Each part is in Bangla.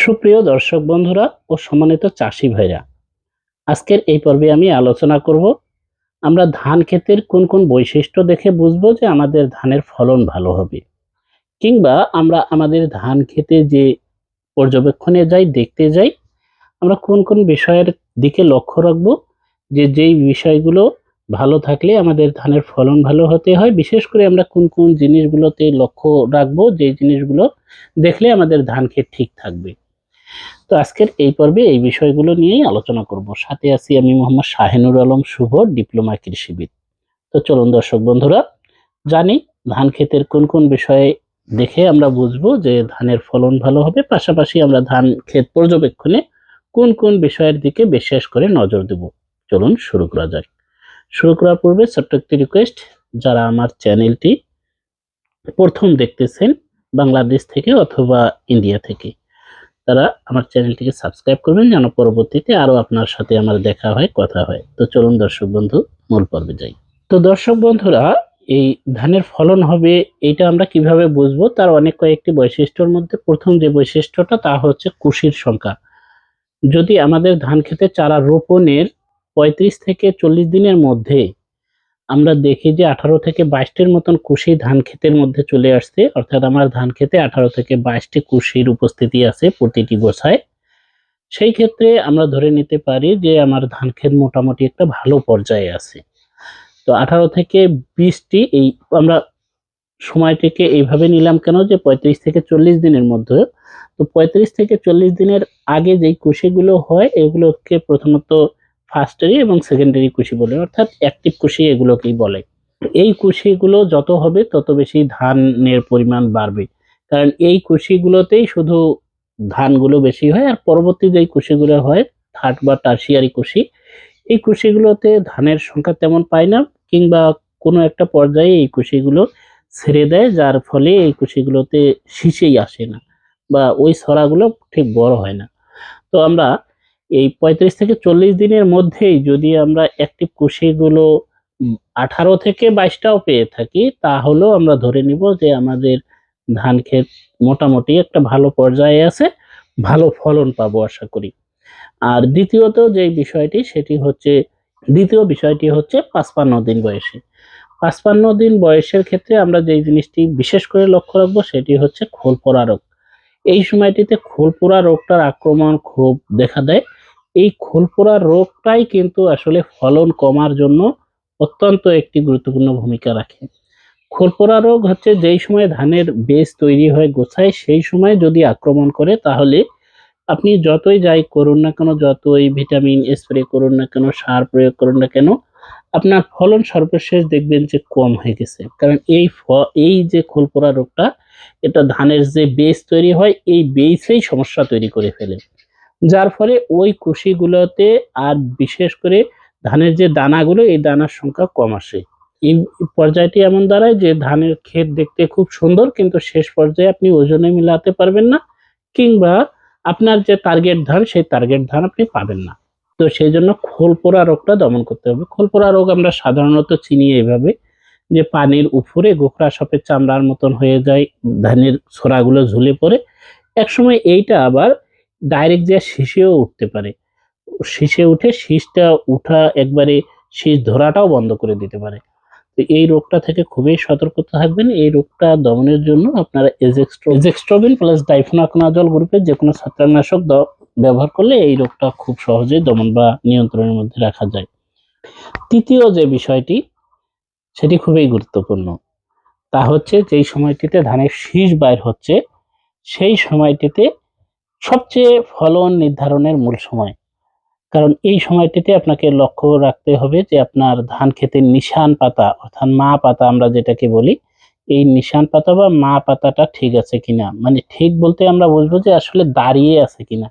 সুপ্রিয় দর্শক বন্ধুরা ও সম্মানিত চাষি ভাইরা, আজকের এই পর্বে আমি আলোচনা করব আমরা ধান ক্ষেতের কোন কোন বৈশিষ্ট্য দেখে বুঝবো যে আমাদের ধানের ফলন ভালো হবে, কিংবা আমরা আমাদের ধান ক্ষেতে যে পর্যবেক্ষণে যাই, দেখতে যাই, আমরা কোন কোন বিষয়ের দিকে লক্ষ্য রাখবো, যে যেই বিষয়গুলো ভালো থাকলে আমাদের ধানের ফলন ভালো হতে হয়। বিশেষ করে আমরা কোন কোন জিনিসগুলোতে লক্ষ্য রাখবো, যে জিনিসগুলো দেখলে আমাদের ধান ক্ষেত ঠিক থাকবে। তো আজকের এই পর্বে এই বিষয়গুলো নিয়েই আলোচনা করব। সাথে আছি আমি মোহাম্মদ শাহিনুর আলম শুভ, ডিপ্লোমা কৃষিবিদ। তো চলুন দর্শক বন্ধুরা, জানি ধান ক্ষেতের কোন কোন বিষয়ে দেখে আমরা বুঝবো যে ধানের ফলন ভালো হবে, পাশাপাশি আমরা ধান ক্ষেত পর্যবেক্ষণে কোন কোন বিষয়ের দিকে বিশেষ করে নজর দেব। চলুন শুরু করা যাক। শুরু করার পূর্বে ছোট্ট একটি রিকোয়েস্ট, যারা আমার চ্যানেলটি প্রথম দেখতেছেন বাংলাদেশ থেকে অথবা ইন্ডিয়া থেকে, তারা আমার চ্যানেলটিকে সাবস্ক্রাইব করবেন যেন পরবর্তীতে আরো আপনার সাথে আমার দেখা হয়, কথা হয়। তো চলুন দর্শক বন্ধু, মূল পর্বে যাই। তো দর্শক বন্ধুরা, এই ধানের ফলন হবে এইটা আমরা কিভাবে বুঝবো, তার অনেক কয়েকটি বৈশিষ্ট্যের মধ্যে প্রথম যে বৈশিষ্ট্যটা তা হচ্ছে কুশির সংখ্যা। যদি আমাদের ধান ক্ষেতে চারা রোপণের 35 থেকে 40 দিনের মধ্যে আমরা দেখি যে 18 থেকে 22টির মতন কুশি ধান ক্ষেতের মধ্যে চলে আসছে, অর্থাৎ আমার ধান ক্ষেতে 18 থেকে 22টি কুশির উপস্থিতি আছে প্রতিটি গোছায়, সেই ক্ষেত্রে আমরা ধরে নিতে পারি যে আমার ধান ক্ষেত মোটামুটি একটা ভালো পর্যায়ে আছে। তো 18 থেকে 20টি, এই আমরা সময়টিকে এইভাবে নিলাম কেন, যে 35 থেকে 40 দিনের মধ্যে। তো 35 থেকে 40 দিনের আগে যেই কুশিগুলো হয় এগুলোকে প্রথমত ফার্স্টারি এবং সেকেন্ডারি কুশি বলে, অর্থাৎ অ্যাক্টিভ কুশি এগুলোকেই বলে। এই কুশিগুলো যত হবে তত বেশি ধানের পরিমাণ বাড়বে, কারণ এই কুশিগুলোতেই শুধু ধানগুলো বেশি হয়। আর পরবর্তী যেই কুশিগুলো হয়, থার্ড বা টারসিয়ারি কুশি, এই কুশিগুলোতে ধানের সংখ্যা তেমন পায় না, কিংবা কোনো একটা পর্যায়ে এই কুশিগুলো ছেড়ে দেয়, যার ফলে এই কুশিগুলোতে শীষেই আসে না বা ওই ছড়াগুলো ঠিক বড় হয় না। তো আমরা এই 35 থেকে 40 দিনের মধ্যেই যদি আমরা অ্যাক্টিভ কুশিগুলো 18 থেকে 22টাও পেয়ে থাকি, তাহলেও আমরা ধরে নিব যে আমাদের ধান ক্ষেত মোটামুটি একটা ভালো পর্যায়ে আছে, ভালো ফলন পাবো আশা করি। আর দ্বিতীয় বিষয়টি হচ্ছে 55 দিন বয়সে। 55 দিন বয়সের ক্ষেত্রে আমরা যেই জিনিসটি বিশেষ করে লক্ষ্য রাখবো সেটি হচ্ছে খোল পড়া রোগ। এই সময়টিতে খোল পোড়া রোগটার আক্রমণ খুব দেখা দেয়। এই খোল পোড়া রোগটাই কিন্তু আসলে ফলন কমার জন্য অত্যন্ত একটি গুরুত্বপূর্ণ ভূমিকা রাখে। খোল পোড়া রোগ হচ্ছে যেই সময় ধানের বীজ তৈরি হয়ে গোছায়, সেই সময় যদি আক্রমণ করে, তাহলে আপনি যতই যাই করুন না কেন, যতই ভিটামিন স্প্রে করুন না কেন, সার প্রয়োগ করুন না কেন, আপনার ফলন সর্বশেষ দেখবেন যে কম হয়ে গেছে। কারণ এই যে খোল পোড়া রোগটা, এটা ধানের যে বেস তৈরি হয় এই বেসেই সমস্যা তৈরি করে ফেলে, যার ফলে ওই কুশিগুলোতে আর বিশেষ করে ধানের যে দানাগুলো, এই দানার সংখ্যা কম আসে। এই পর্যায়টি এমন দাঁড়ায় যে ধানের ক্ষেত দেখতে খুব সুন্দর, কিন্তু শেষ পর্যায়ে আপনি ওজনে মিলাতে পারবেন না, কিংবা আপনার যে টার্গেট ধান সেই টার্গেট ধান আপনি পাবেন না। তো সেই জন্য খোল পোড়া রোগটা দমন করতে হবে। খোল পোড়া রোগ আমরা সাধারণত চিনি এইভাবে, যে পানির উপরে গোখরা সাপের চামড়ার মতন হয়ে যায়, ধানের ছোড়াগুলো ঝুলে পড়ে। একসময় এইটা আবার ডাইরেক্ট যে শীষেও উঠতে পারে, শীষে উঠে শীষটা উঠা একবারে শীষ ধরাটাও বন্ধ করে দিতে পারে। তো এই রোগটা থেকে খুবই সতর্ক থাকবেন। এই রোগটা দমনের জন্য আপনারা এজেক্সট্রোবিন প্লাস ডাইফেনাকোনাজল গ্রুপের যে কোনো ছত্রাকনাশক ব্যবহার করলে এই রোগটা খুব সহজেই দমন বা নিয়ন্ত্রণের মধ্যে রাখা যায়। তৃতীয় যে বিষয়টি, সেটি খুবই গুরুত্বপূর্ণ। তা হচ্ছে যেই সময়টিতে ধানের শীষ বাইর হচ্ছে, সেই সময়টিতে সবচেয়ে ফলন নির্ধারণের মূল সময়। কারণ এই সময়টিতে আপনাকে লক্ষ্য রাখতে হবে যে আপনার ধান ক্ষেতের নিশান পাতা, অর্থাৎ মা পাতা আমরা যেটাকে বলি, এই নিশান পাতা বা মা পাতাটা ঠিক আছে কিনা, মানে ঠিক বলতে আমরা বুঝবো যে আসলে দাঁড়িয়ে আছে কিনা।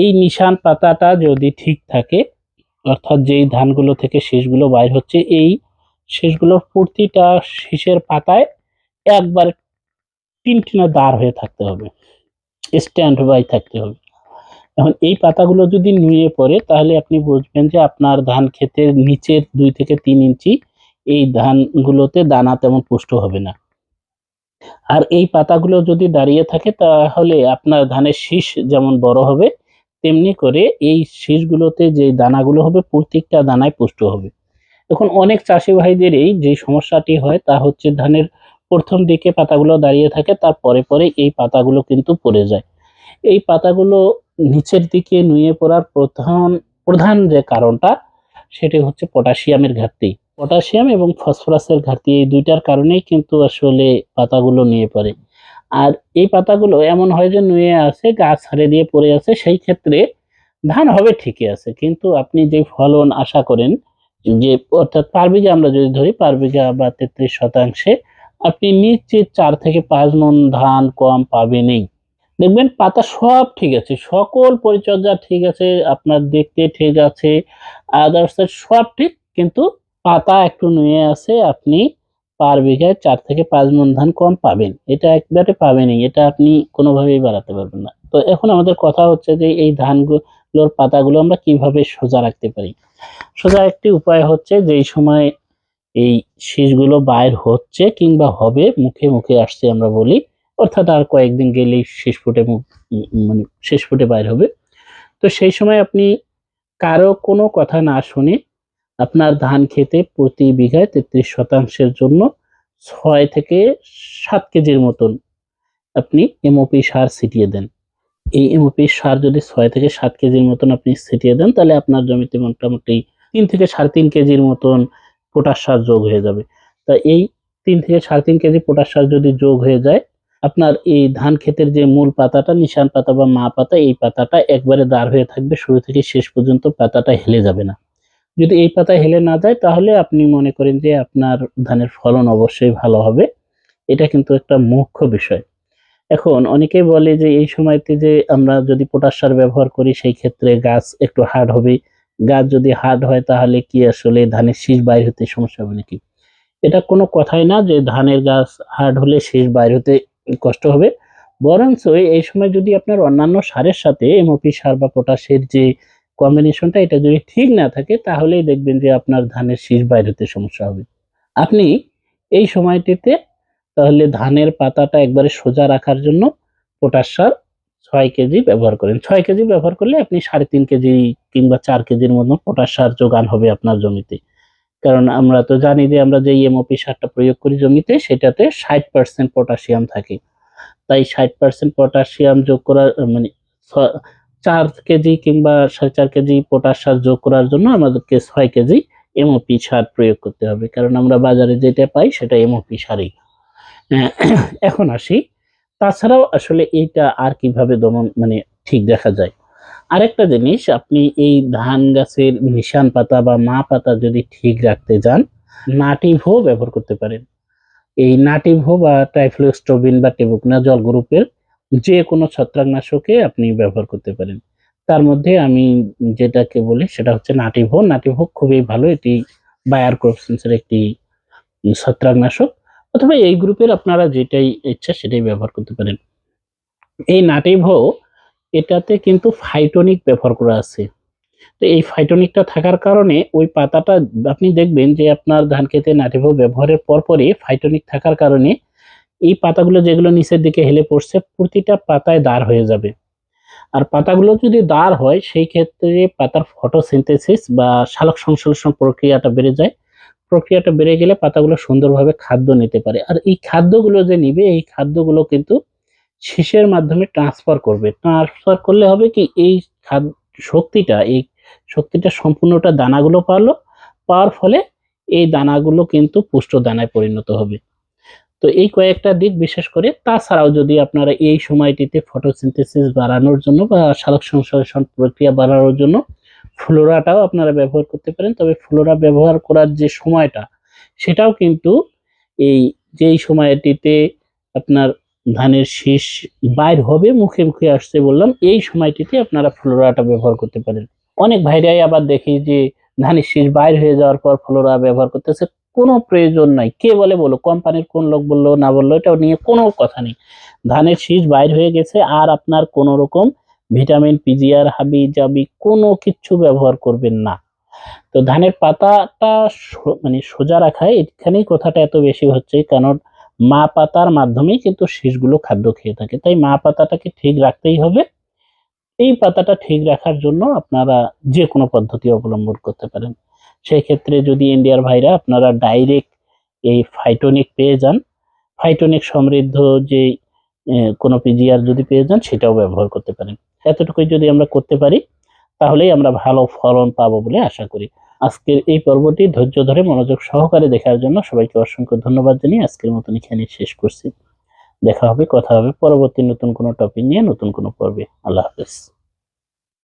এই নিশান পাতাটা যদি ঠিক থাকে, অর্থাৎ যেই ধানগুলো থেকে শীষগুলো বাইর হচ্ছে, এই শীষগুলোর প্রতিটা শীষের পাতায় একবার টিনটিনে দাঁড় হয়ে থাকতে হবে, স্ট্যান্ড বাই থাকতে হবে। এখন এই পাতাগুলো যদি নুয়ে পড়ে, তাহলে আপনি বুঝবেন যে আপনার ধান ক্ষেতের নিচের 2 থেকে 3 ইঞ্চি এই ধানগুলোতে দানা তেমন পুষ্ট হবে না। আর এই পাতাগুলো যদি দাঁড়িয়ে থাকে তাহলে আপনার ধানের শীষ যেমন বড় হবে, তেমনি করে এই শীষগুলোতে যে দানাগুলো হবে প্রত্যেকটা দানায় পুষ্ট হবে। এখন অনেক চাষি ভাইদেরই যে সমস্যাটি হয় তা হচ্ছে ধানের প্রথম দিকে পাতাগুলো দাঁড়িয়ে থাকে, তার পরে এই পাতাগুলো কিন্তু পড়ে যায়। এই পাতাগুলো নিচের দিকে নুয়ে পড়ার প্রধান যে কারণটা সেটি হচ্ছে পটাশিয়ামের ঘাটতি। পটাশিয়াম এবং ফসফরাসের ঘাটতি, এই ২ টার কারণেই কিন্তু আসলে পাতাগুলো নুয়ে পড়ে। আর এই পাতাগুলো এমন হয় যে নুয়ে আছে, গাছ ছেড়ে দিয়ে পড়ে আছে, সেই ক্ষেত্রে ধান হবে ঠিকই আছে। কিন্তু আপনি যে ফলন আশা করেন, যে অর্থাৎ পার বিঘা আমরা যদি ধরি, পার বিঘা বা ৩৩ শতাংশে আপনি নিশ্চিত ৪ থেকে ৫ মণ ধান কম পাবেনই। দেখবেন পাতা সব ঠিক আছে, সকল পরিচর্যা ঠিক আছে, আপনার দেখতে ঠিক আছে, আদার্স সব ঠিক, কিন্তু পাতা একটু নুয়ে আছে, আপনি পার বিঘায় ৪ থেকে ৫ মণ ধান কম পাবেন। এটা একবারে পাবেনই, এটা আপনি কোনোভাবেই বাড়াতে পারবেন না। তো এখন আমাদের কথা হচ্ছে যে এই ধানগুলোর পাতাগুলো আমরা কিভাবে সোজা রাখতে পারি। সোজা একটি উপায় হচ্ছে যেই সময় এই শীষগুলো বাইর হচ্ছে কিংবা হবে, মুখে আসছে আমরা বলি, অর্থাৎ আর কয়েকদিন গেলেই শীষ ফুটে মানে শেষ ফুটে বাইর হবে। তো সেই সময় আপনি কারো কোনো কথা না শুনে আপনার ধান ক্ষেতে প্রতি বিঘায় ৩৩ শতাংশের জন্য ৬ থেকে ৭ কেজির মতন আপনি এমওপি সার ছিটিয়ে দেন। এই এমওপি সার যদি ৬ থেকে ৭ কেজির মতন আপনি ছিটিয়ে দেন, তাহলে আপনার জমিতে মোটামুটি ৩ থেকে ৩.৫ কেজির মতন পটাশ সার যোগ হয়ে যাবে। তা এই ৩ থেকে ৩.৫ কেজি পটাশ সার যদি যোগ হয়ে যায়, আপনার এই ধান ক্ষেতের যে মূল পাতাটা, নিশান পাতা বা মা পাতা, এই পাতাটা একবারে দাঁড় হয়ে থাকবে, শুরু থেকে শেষ পর্যন্ত পাতাটা হেলে যাবে না। যদি এই পাতা হেলে না যায় তাহলে আপনি মনে করেন যে আপনার ধানের ফলন অবশ্যই ভালো হবে। এটা কিন্তু একটা মুখ্য বিষয়। এখন অনেকেই বলে যে এই সময়তে যে আমরা যদি পটাশ সার ব্যবহার করি সেই ক্ষেত্রে গাছ একটু হার্ড হবে। গাছ যদি হার্ড হয় তাহলে কি আসলে ধানের শীষ বাইর হতে সমস্যা হবে নাকি? এটা কোনো কথাই না যে ধানের গাছ হার্ড হলে শীষ বাইর হতে কষ্ট হবে। বরঞ্চ এই সময় যদি আপনার অন্যান্য সারের সাথে এমওপি সার বা পটাশের যে কম্বিনেশনটা এটা যদি ঠিক না থাকে তাহলেই দেখবেন যে আপনার ধানের শীষ বাইর হতে সমস্যা হবে। আপনি এই সময়টিতে তাহলে ধানের পাতাটা একবারে সোজা রাখার জন্য পটাশ সার ৬ কেজি ব্যবহার করেন। ৬ কেজি ব্যবহার করলে আপনি ৩.৫ কেজি কিংবা ৪ কেজির মতো পটাশ সার যোগান হবে আপনার জমিতে। কারণ আমরা তো জানি যে আমরা যে এমওপি সারটা প্রয়োগ করি জমিতে সেটাতে ৬০% পটাশিয়াম থাকে। তাই ৬০% পটাশিয়াম যোগ করার মানে ছ ৪ কেজি কিংবা ৪.৫ কেজি পটাশ সার যোগ করার জন্য আমাদেরকে ৬ কেজি এমওপি সার প্রয়োগ করতে হবে। কারণ আমরা বাজারে যেটা পাই সেটা এমওপি সারই। অ্যা এখন আসি, তাছাড়াও আসলে এইটা আর কিভাবে দমন ঠিক দেখা যায়। আরেকটা জিনিস, আপনি এই ধান গাছের নিশান পাতা বা মা পাতা যদি ঠিক রাখতে যান, নাটিভো ব্যবহার করতে পারেন। এই নাটিভো বা ট্রাইফ্লোস্টোবিন বা টেবুকনাজল গ্রুপের যেকোনো ছত্রাকনাশকে আপনি ব্যবহার করতে পারেন। তার মধ্যে আমি যেটাকে বলি সেটা হচ্ছে নাটিভো। নাটিভো খুবই ভালো। এটি বায়ার ক্রপসেন্সের একটি ছত্রাকনাশক, অথবা এই গ্রুপের আপনারা যেটাই ইচ্ছা সেটাই ব্যবহার করতে পারেন। এই নাটিভো এটাতে কিন্তু ফাইটোনিক ব্যবহার করা আছে। তো এই ফাইটোনিকটা থাকার কারণে ওই পাতাটা আপনি দেখবেন যে আপনার ধান ক্ষেতে নাটিভো ব্যবহারের পরপরই ফাইটোনিক থাকার কারণে এই পাতাগুলো যেগুলো নিচের দিকে হেলে পড়ছে প্রতিটা পাতায় দাঁড় হয়ে যাবে। আর পাতাগুলো যদি দাঁড় হয় সেই ক্ষেত্রে পাতার ফটোসিনথেসিস বা সালোক সংশ্লেষণ প্রক্রিয়াটা বেড়ে যায়। প্রক্রিয়াটা বেড়ে গেলে পাতাগুলো সুন্দরভাবে খাদ্য নিতে পারে। আর এই খাদ্যগুলো যে নিবে এই খাদ্যগুলো কিন্তু শীষের মাধ্যমে ট্রান্সফার করবে। ট্রান্সফার করলে হবে কি, এই শক্তিটা সম্পূর্ণটা দানাগুলো পাওয়ার ফলে এই দানাগুলো কিন্তু পুষ্ট দানায় পরিণত হবে। তো এই কয়েকটা দিক বিশেষ করে, তাছাড়াও যদি আপনারা এই সময়টিতে ফটোসিনথেসিস বাড়ানোর জন্য বা সালোক সংশ্লেষণ প্রক্রিয়া বাড়ানোর জন্য ফ্লোরাটাও আপনারা ব্যবহার করতে পারেন। তবে ফ্লোরা ব্যবহার করার যে সময়টা সেটাও কিন্তু এই যেই সময়টিতে আপনার ধানের শীষ বাইর হবে, মুখে আসছে বললাম, এই সময়টিতে আপনারা ফ্লোরাটা ব্যবহার করতে পারেন। অনেক ভাইরাই আবার দেখি যে ধানের শীষ বাইর হয়ে যাওয়ার পর ফ্লোরা ব্যবহার করতেছে। কোনো প্রয়োজন নাই। কে বলে বলুক, কোম্পানির কোন লোক বললো না বললো এটা নিয়ে কোনো কথা নেই। ধানের শীষ বাইর হয়ে গেছে, আর আপনার কোনো রকম ভিটামিন, পিজিআর, হাবি-জাবি কোনো কিচ্ছু ব্যবহার করবেন না। তো ধানের পাতাটা সোজা রাখা, এখানেই কথাটা এত বেশি হচ্ছে, কারণ মা পাতার মাধ্যমেই কিন্তু শীষগুলো খাদ্য খেয়ে থাকে। তাই মা পাতাটাকে ঠিক রাখতেই হবে। এই পাতাটা ঠিক রাখার জন্য আপনারা যে কোনো পদ্ধতি অবলম্বন করতে পারেন। সেই ক্ষেত্রে যদি ইন্ডিয়ার ভাইরা আপনারা ডাইরেক্ট এই ফাইটোনিক পেয়ে যান, ফাইটোনিক সমৃদ্ধ যে কোনো পিজিআর যদি পেয়ে যান সেটাও ব্যবহার করতে পারেন। এতটুকুই যদি আমরা করতে পারি তাহলেই আমরা ভালো ফলন পাবো বলে আশা করি। আজকের এই পর্বটি ধৈর্য ধরে মনোযোগ সহকারে দেখার জন্য সবাইকে অসংখ্য ধন্যবাদ জানিয়ে আজকের মতন এখানেই শেষ করছি। দেখা হবে, কথা হবে পরবর্তী নতুন কোনো টপিক নিয়ে, নতুন কোনো পর্বে। আল্লাহ হাফেজ।